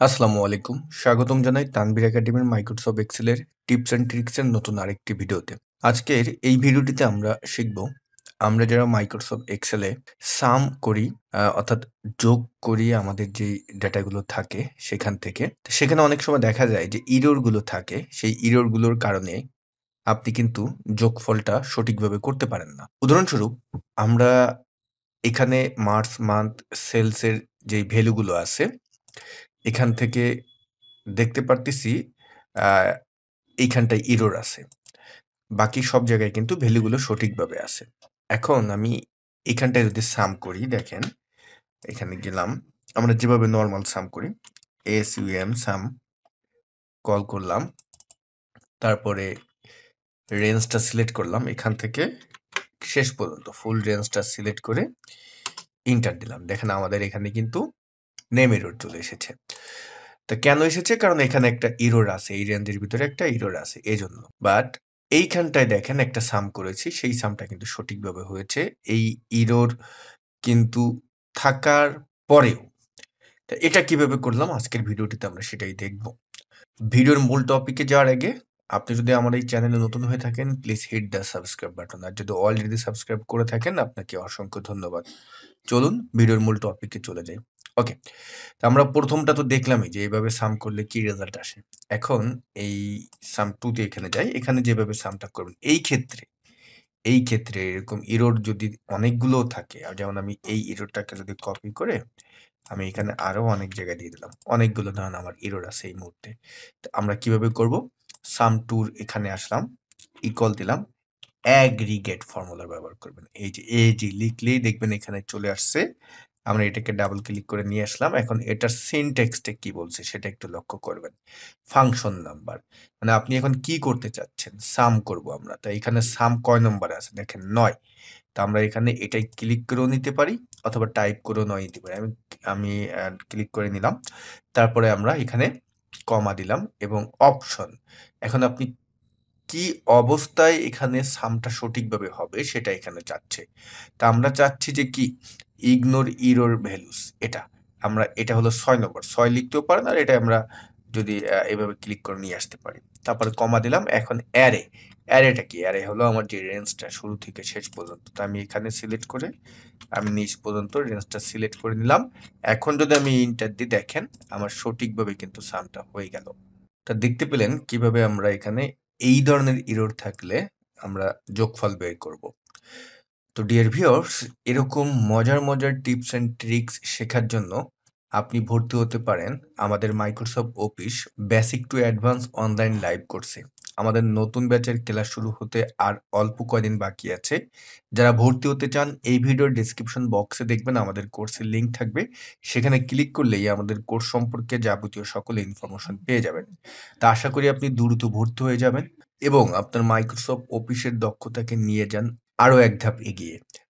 আসসালামু আলাইকুম। স্বাগতম জানাই তানভীর একাডেমির মাইক্রোসফট এক্সেলের টিপস অ্যান্ড ট্রিক্স এর নতুন আরেকটি ভিডিওতে। আজকের এই ভিডিওটিতে আমরা শিখব, আমরা যারা মাইক্রোসফট এক্সেলে সাম করি অর্থাৎ যোগ করি আমাদের যেই ডেটাগুলো থাকে সেখান থেকে। তো সেখানে অনেক সময় দেখা যায় যে এরর গুলো থাকে। সেই এরর গুলোর কারণে আপনি কিন্তু যোগফলটা সঠিকভাবে করতে পারেন না। উদাহরণস্বরূপ আমরা এখানে মার্চ, মান্থ, সেলস এর যেই ভ্যালু গুলো আছে এখান থেকে দেখতে পারতেছি আ এইখানটায় এরর আছে। বাকি সব জায়গায় কিন্তু ভ্যালুগুলো সঠিকভাবে আছে। এখন আমি এখানটায় যদি সাম করি দেখেন, এখানে গেলাম। আমরা যেভাবে নরমাল সাম করি, SUM সাম কল করলাম। তারপরে রেঞ্জটা সিলেক্ট করলাম। এখান থেকে শেষ পর্যন্ত ফুল রেঞ্জটা সিলেক্ট করে এন্টার দিলাম। দেখেন আমাদের এখানে কিন্তু নেম এরর চলে এসেছে। তো কেন এসেছে? কারণ এখানে একটা এরর আছে। এই রেঞ্জের ভিতরে একটা এরর আছে এজন্য। বাট এইখানটায় দেখেন একটা সাম করেছি। সেই সামটা কিন্তু সঠিকভাবে হয়েছে। এই এরর কিন্তু থাকার পরেও। তো এটা কিভাবে করলাম? আজকের ভিডিওটিতে আমরা সেটাই দেখব। ভিডিওর মূল টপিকে যাওয়ার আগে আপনি যদি আমার এই চ্যানেলে নতুন হয়ে থাকেন, please hit the subscribe button. আর যদি অলরেডি সাবস্ক্রাইব করে থাকেন, আপনাকে অসংখ্য ধন্যবাদ। চলুন ভিডিওর মূল টপিকে চলে যাই। ওকে। তো আমরা ১ম টা তো দেখলামই যে এভাবে সাম করলে কি রেজাল্ট আসে। এখন এই সাম 2 তে এখানে যাই। এখানে যেভাবে সামটা করবেন। এই ক্ষেত্রে এরকম এরর যদি অনেকগুলোও থাকে, আর যেমন আমি এই এররটাকে যদি কপি করে আমি এখানে আরো অনেক জায়গায় দিয়ে দিলাম। অনেকগুলো ধরেন আমার এরর আছে এই মুহূর্তে। তো আমরা কিভাবে করব? সাম 2 র এখানে আসলাম, ইকুয়াল দিলাম, অ্যাগ্রিগেট ফর্মুলা ব্যবহার করবেন। এই যে AG লিখলেই দেখবেন এখানে চলে আসছে। আমরা এটাকে ডাবল ক্লিক করে নিয়ে আসলাম। এখন এটার সিনট্যাক্সটা কি বলছে সেটা একটু লক্ষ্য করবেন। Function number. মানে আপনি এখন কি করতে চাচ্ছেন? সাম করব আমরা। তো এখানে সাম কয় নম্বরে আছে? দেখেন ৯। তো আমরা এখানে এটাই ক্লিক করেও নিতে পারি অথবা টাইপ করেও ৯ নিতে পারি। আমি আমি ক্লিক করে নিলাম। তারপরে আমরা এখানে কমা দিলাম এবং অপশন। এখন আপনি কি অবস্থায় এখানে সামটা সঠিকভাবে হবে সেটা এখানে চাচ্ছে। তা আমরা চাচ্ছি যে কি? ইগনোর এরর ভ্যালুস এটা। এটা হলো ৬ নম্বর। ৬ লিখতেও পারেন আর এটা আমরা যদি এভাবে ক্লিক করে নিয়ে আসতে পারি। তারপরে কমা দিলাম। এখন অ্যারে। অ্যারেটা কি? অ্যারে হলো আমার যে রেঞ্জটা শুরু থেকে শেষ পর্যন্ত। তো আমি এখানে সিলেক্ট করে আমি নিচ পর্যন্ত রেঞ্জটা সিলেক্ট করে নিলাম। এখন যদি আমি এন্টার দিই দেখেন আমার সঠিকভাবে কিন্তু সামটা হয়ে গেল। তা দেখতে পেলেন কিভাবে আমরা এখানে এই ধরনের এরর থাকলে আমরা যোগফল বের করব। তো ডিয়ার ভিউয়ার্স, এরকম মজার টিপস অ্যান্ড ট্রিক্স শেখার জন্য আপনি ভর্তি হতে পারেন আমাদের Microsoft office basic to advance online live কোর্সে। আমাদের নতুন ব্যাচের ক্লাস শুরু হতে আর অল্প কয়দিন বাকি আছে। যারা ভর্তি হতে চান এই ভিডিওর ডেসক্রিপশন বক্সে দেখবেন আমাদের কোর্সের লিঙ্ক থাকবে। সেখানে ক্লিক করলেই আমাদের কোর্স সম্পর্কে যাবতীয় সকল ইনফরমেশন পেয়ে যাবেন। তা আশা করি আপনি দ্রুত ভর্তি হয়ে যাবেন এবং আপনার মাইক্রোসফট অফিসের দক্ষতাকে নিয়ে যান আরো এক ধাপ এগিয়ে।